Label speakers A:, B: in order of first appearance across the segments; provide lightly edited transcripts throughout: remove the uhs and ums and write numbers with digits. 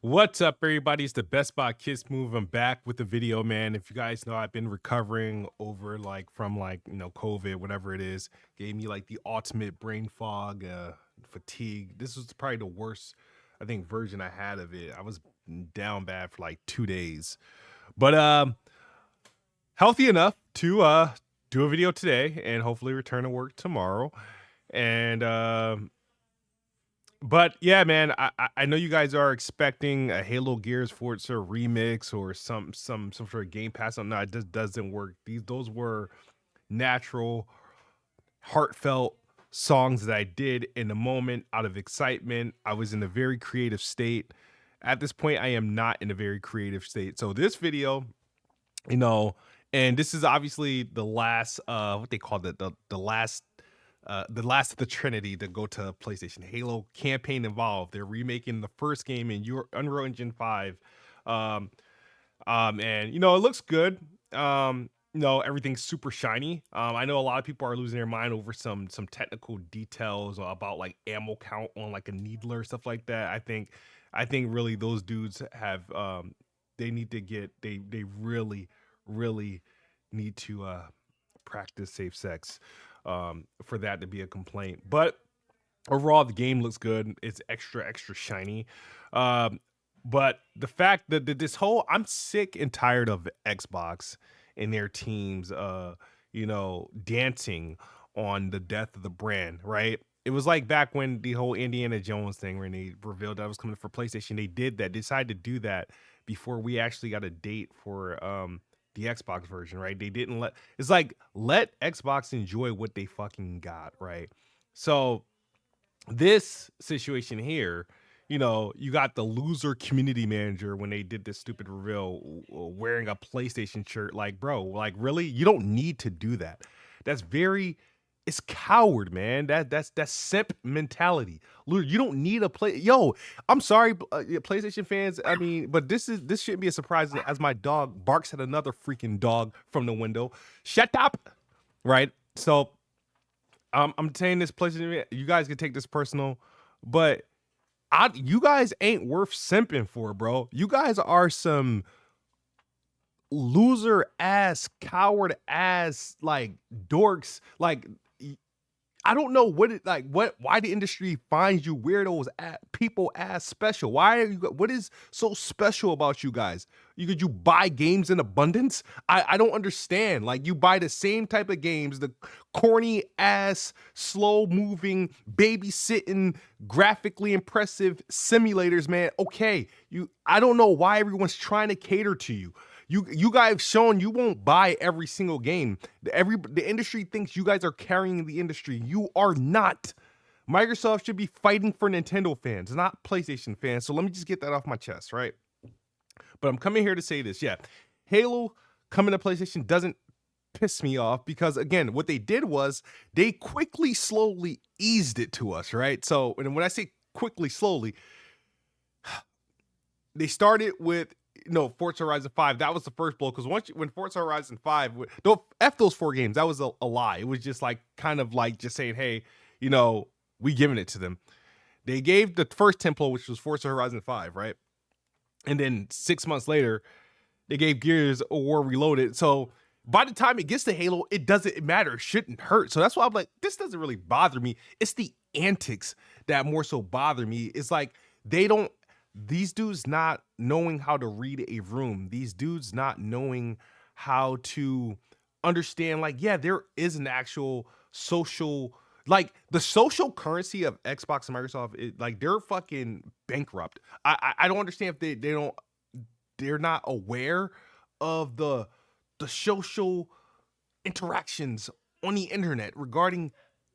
A: What's up, everybody? It's the Best Buy Kids Move. I'm back with the video, man. If you guys know, I've been recovering over from COVID, whatever it is. Gave me like the ultimate brain fog, fatigue. This was probably the worst, I think, version I had of it. I was down bad for like 2 days, but healthy enough to do a video today and hopefully return to work tomorrow. And but yeah, man, I know you guys are expecting a Halo Gears Forza remix or some sort of Game Pass. No, it just doesn't work. Those were natural, heartfelt songs that I did in the moment out of excitement. I was in a very creative state. At this point, I am not in a very creative state. So this video, you know, and this is obviously the last what they call it, the last of the Trinity to go to PlayStation. Halo campaign involved. They're remaking the first game in your Unreal Engine 5. Um, and it looks good. Everything's super shiny. I know a lot of people are losing their mind over some technical details about like ammo count on like a needler, stuff like that. I think really those dudes have they need to get they really need to practice safe sex for that to be a complaint. But overall, the game looks good. It's extra shiny. Um, but the fact that this whole I'm sick and tired of Xbox and their teams, dancing on the death of the brand. Right? It was like back when the whole Indiana Jones thing, when they revealed that was coming for PlayStation. They did that. Decided to do that before we actually got a date for the Xbox version. Right? They didn't let. It's like let Xbox enjoy what they fucking got. Right? So this situation here, you got the loser community manager when they did this stupid reveal wearing a PlayStation shirt. Like, bro, like really? You don't need to do that. That's very it's coward, man. That's simp mentality. You don't need a play. Yo, I'm sorry, PlayStation fans. I mean, but this shouldn't be a surprise as my dog barks at another freaking dog from the window. Shut up. Right? So I'm saying this PlayStation. You guys can take this personal, but you guys ain't worth simping for, bro. You guys are some loser ass, coward ass, like dorks. Like I don't know why the industry finds you weirdos people as special. Why are you? What is so special about you guys? Could you buy games in abundance? I don't understand. Like you buy the same type of games, the corny ass, slow moving, babysitting, graphically impressive simulators, man. Okay, I don't know why everyone's trying to cater to you. You guys have shown you won't buy every single game. The industry thinks you guys are carrying the industry. You are not. Microsoft should be fighting for Nintendo fans, not PlayStation fans. So let me just get that off my chest, right? But I'm coming here to say this. Yeah, Halo coming to PlayStation doesn't piss me off because again, what they did was they quickly, slowly eased it to us, right? So, and when I say quickly, slowly, they started with Forza Horizon 5. That was the first blow because when Forza Horizon 5, don't F those 4 games. That was a lie. It was just like kind of like just saying, hey, we giving it to them. They gave the first tempo, which was Forza Horizon 5, right? And then 6 months later, they gave Gears of War Reloaded. So by the time it gets to Halo, it doesn't matter. It shouldn't hurt. So that's why I'm like, this doesn't really bother me. It's the antics that more so bother me. It's like these dudes not knowing how to read a room. These dudes not knowing how to understand, like, yeah, there is an actual social, like the social currency of Xbox and Microsoft, like they're fucking bankrupt. I don't understand if they're not aware of the social interactions on the internet regarding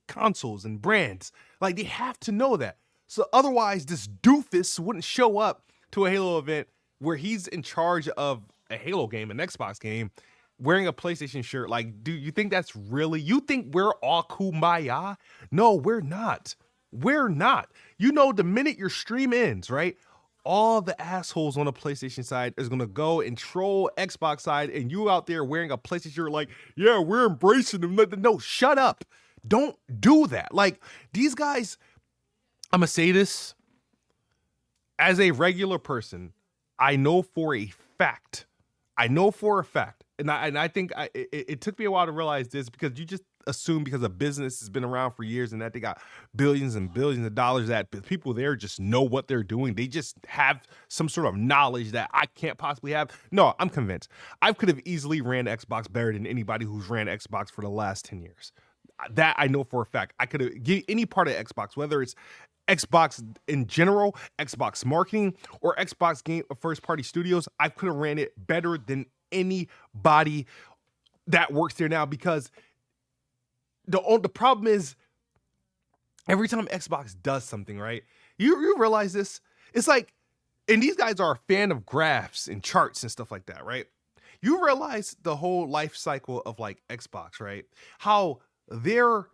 A: consoles and brands. Like they have to know that. So otherwise, this doofus wouldn't show up to a Halo event where he's in charge of a Halo game, an Xbox game, wearing a PlayStation shirt. Like, dude, you think that's really? You think we're all kumbaya? No, we're not. We're not. The minute your stream ends, right? All the assholes on the PlayStation side is gonna go and troll Xbox side, and you out there wearing a PlayStation shirt, like, yeah, we're embracing them. No, shut up. Don't do that. Like these guys. I'm gonna say this. as a regular person, I know for a fact, I know for a fact, and I think it took me a while to realize this because you just assume because a business has been around for years and that they got billions and billions of dollars that people there just know what they're doing. They just have some sort of knowledge that I can't possibly have. No, I'm convinced. I could have easily ran Xbox better than anybody who's ran Xbox for the last 10 years. That I know for a fact. I could have get any part of Xbox, whether it's Xbox in general, Xbox marketing, or Xbox game first party studios. I could have ran it better than anybody that works there now because the problem is every time Xbox does something, right? You realize this? It's like, and these guys are a fan of graphs and charts and stuff like that, right? You realize the whole life cycle of like Xbox, right? How their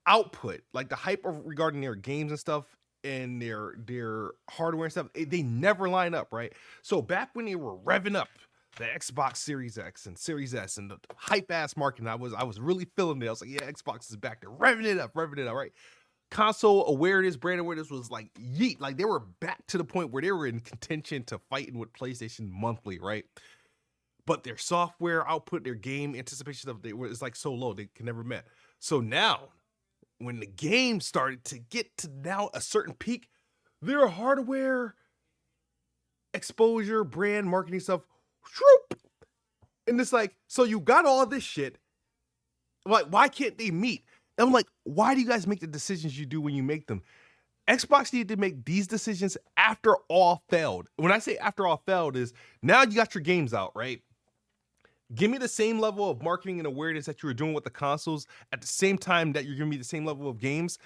A: output, like the hype regarding their games and stuff and their hardware and stuff, they never line up, right? So back when they were revving up the Xbox Series X and Series S and the hype ass marketing, I was really feeling it. I was like, yeah, Xbox is back there, revving it up, right? Console awareness, brand awareness was like yeet. Like they were back to the point where they were in contention to fighting with PlayStation monthly, right? But their software output, their game anticipation of it was like so low they can never met. So now, when the game started to get to now a certain peak, their hardware exposure, brand marketing stuff, whoop, and it's like, so you got all this shit. Like, why can't they meet? And I'm like, why do you guys make the decisions you do when you make them? Xbox needed to make these decisions after all failed. When I say after all failed is now you got your games out, right? Give me the same level of marketing and awareness that you were doing with the consoles at the same time that you're giving me the same level of games.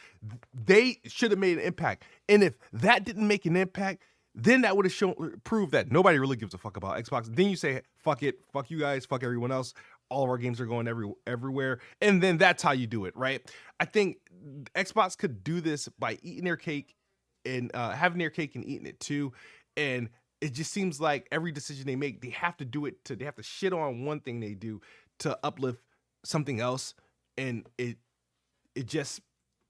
A: They should have made an impact. And if that didn't make an impact, then that would have proved that nobody really gives a fuck about Xbox. Then you say, fuck it, fuck you guys, fuck everyone else. All of our games are going everywhere. And then that's how you do it, right? I think Xbox could do this by eating their cake and having their cake and eating it too. And it just seems like every decision they make, they have to do it they have to shit on one thing they do to uplift something else. And it just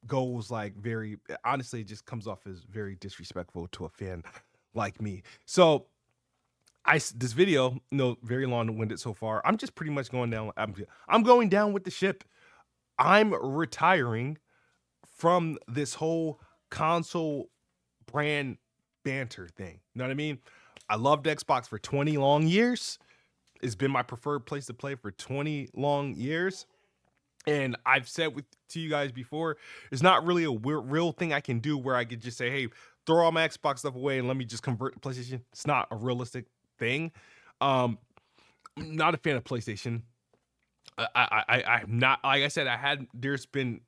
A: goes like very, honestly, it just comes off as very disrespectful to a fan like me. So this video, very long-winded so far. I'm just pretty much going down. I'm going down with the ship. I'm retiring from this whole console brand banter thing. You know what I mean? I loved Xbox for 20 long years. It's been my preferred place to play for 20 long years. And I've said to you guys before, it's not really a real thing I can do where I could just say, hey, throw all my Xbox stuff away and let me just convert to PlayStation. It's not a realistic thing. I'm not a fan of PlayStation. I'm not, like I said, there's been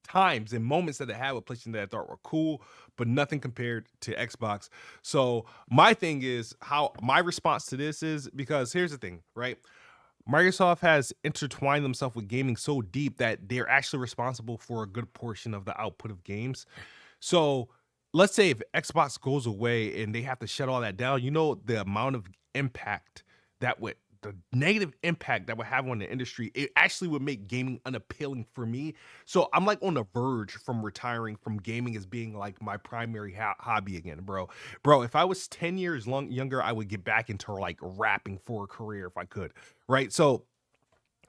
A: times and moments that I had with PlayStation that I thought were cool, but nothing compared to Xbox. So my thing is how my response to this is, because here's the thing, right? Microsoft has intertwined themselves with gaming so deep that they're actually responsible for a good portion of the output of games. So let's say if Xbox goes away and they have to shut all that down, the amount of impact the negative impact that would have on the industry, it actually would make gaming unappealing for me. So I'm like on the verge from retiring from gaming as being like my primary hobby again, bro. If I was 10 years younger, I would get back into like rapping for a career if I could, right? So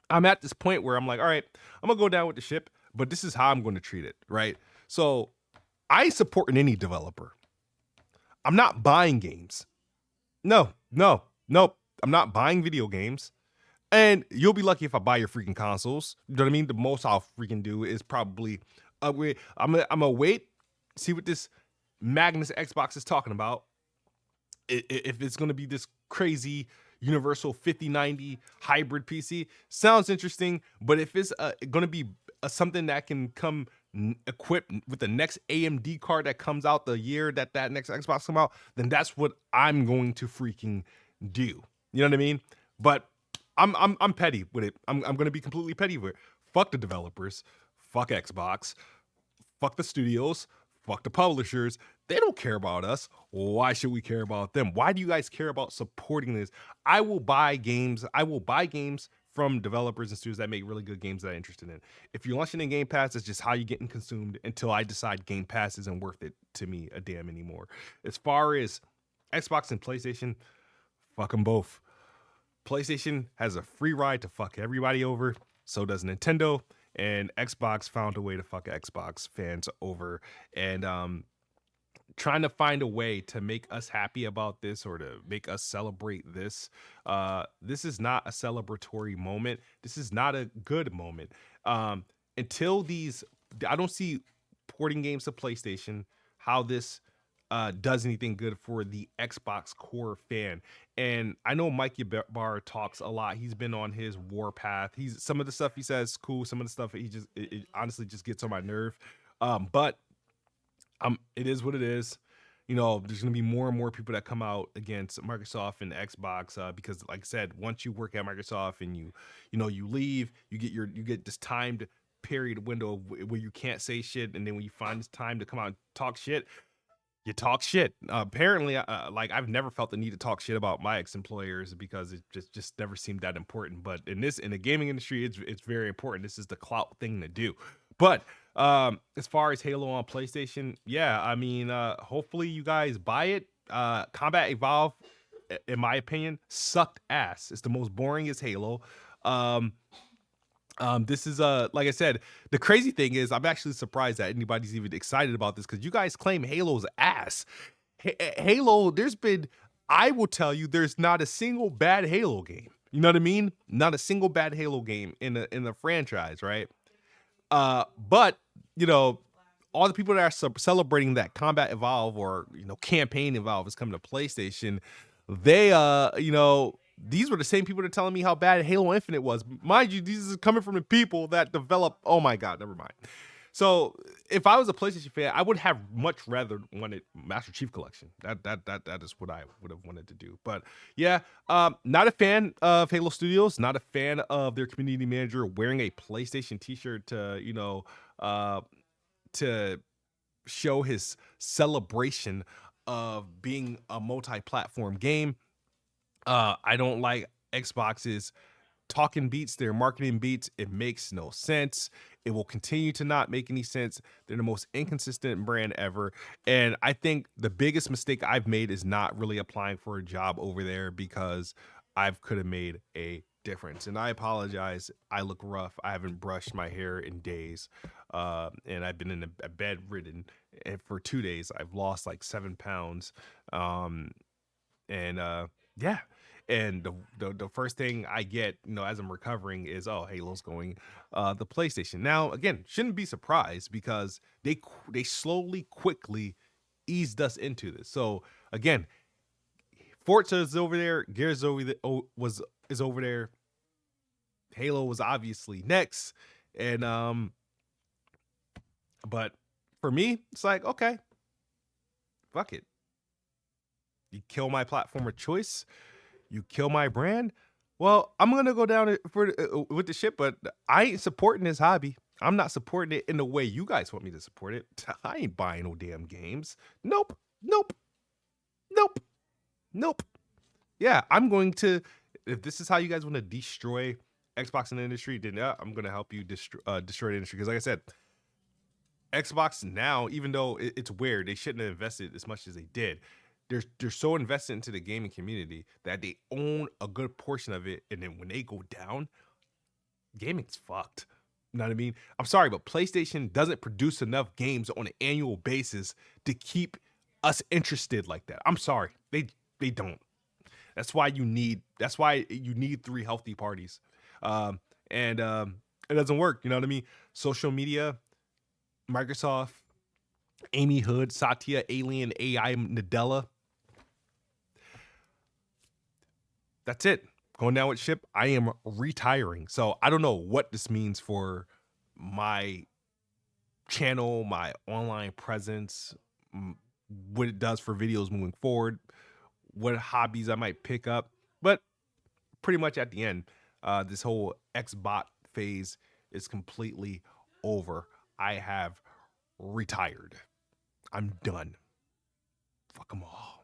A: I'm at this point where I'm like, all right, I'm gonna go down with the ship, but this is how I'm going to treat it, right? So I support any developer. I'm not buying games. No. I'm not buying video games. And you'll be lucky if I buy your freaking consoles. You know what I mean? The most I'll freaking do is probably upgrade. I'm gonna wait, see what this Magnus Xbox is talking about. If it's gonna be this crazy universal 5090 hybrid PC, sounds interesting. But if it's gonna be something that can come equipped with the next AMD card that comes out the year that next Xbox come out, then that's what I'm going to freaking do. You know what I mean? But I'm petty with it. I'm gonna be completely petty with it. Fuck the developers, fuck Xbox, fuck the studios, fuck the publishers. They don't care about us. Why should we care about them? Why do you guys care about supporting this? I will buy games from developers and studios that make really good games that I'm interested in. If you're launching in Game Pass, it's just how you're getting consumed until I decide Game Pass isn't worth it to me a damn anymore. As far as Xbox and PlayStation, fuck them both. PlayStation has a free ride to fuck everybody over. So does Nintendo, and Xbox found a way to fuck Xbox fans over. And trying to find a way to make us happy about this or to make us celebrate this. This is not a celebratory moment. This is not a good moment. Until these, I don't see porting games to PlayStation, how this does anything good for the Xbox core fan. And I know Mikey Barr talks a lot. He's been on his warpath. He's some of the stuff he says is cool. Some of the stuff he just it honestly just gets on my nerve. But it is what it is. You know, there's going to be more and more people that come out against Microsoft and Xbox because, like I said, once you work at Microsoft and you leave, you get this timed period window where you can't say shit, and then when you find this time to come out and talk shit, you talk shit. Apparently, like I've never felt the need to talk shit about my ex-employers because it just never seemed that important. But in the gaming industry, it's very important. This is the clout thing to do. But as far as Halo on PlayStation, yeah, I mean, hopefully you guys buy it. Combat Evolve, in my opinion, sucked ass. It's the most boring as Halo. This is like I said, the crazy thing is I'm actually surprised that anybody's even excited about this because you guys claim Halo's ass. Halo, I will tell you, there's not a single bad Halo game. You know what I mean? Not a single bad Halo game in the franchise, right? But you know, all the people that are celebrating that Combat Evolve or Campaign Evolve is coming to PlayStation, they these were the same people that are telling me how bad Halo Infinite was. Mind you, these are coming from the people that develop. Oh my God, never mind. So if I was a PlayStation fan, I would have much rather wanted Master Chief Collection. That is what I would have wanted to do. But yeah, not a fan of Halo Studios. Not a fan of their community manager wearing a PlayStation T-shirt to show his celebration of being a multi-platform game. I don't like Xbox's talking beats, their marketing beats. It makes no sense. It will continue to not make any sense. They're the most inconsistent brand ever. And I think the biggest mistake I've made is not really applying for a job over there because I could have made a difference. And I apologize. I look rough. I haven't brushed my hair in days. And I've been in a bedridden for 2 days. I've lost like 7 pounds. Yeah. And the first thing I get, as I'm recovering is, oh, Halo's going the PlayStation. Now, again, shouldn't be surprised because they slowly, quickly eased us into this. So again, Forza is over there, Gears is over there. Halo was obviously next. And but for me, it's like, okay, fuck it. You kill my platform of choice. You kill my brand. Well, I'm gonna go down with the ship, but I ain't supporting this hobby. I'm not supporting it in the way you guys want me to support it. I ain't buying no damn games. Nope. Nope. Nope. Nope. Yeah, I'm going to. If this is how you guys want to destroy Xbox in the industry, then yeah, I'm gonna help you destroy the industry. Because like I said, Xbox now, even though it's weird, they shouldn't have invested as much as they did. They're so invested into the gaming community that they own a good portion of it, and then when they go down, gaming's fucked. You know what I mean? I'm sorry, but PlayStation doesn't produce enough games on an annual basis to keep us interested like that. I'm sorry, they don't. That's why you need 3 healthy parties, and it doesn't work. You know what I mean? Social media, Microsoft, Amy Hood, Satya, Alien, AI, Nadella. That's it. Going down with ship. I am retiring. So I don't know what this means for my channel, my online presence, what it does for videos moving forward, what hobbies I might pick up. But pretty much at the end, this whole Xbot phase is completely over. I have retired. I'm done. Fuck them all.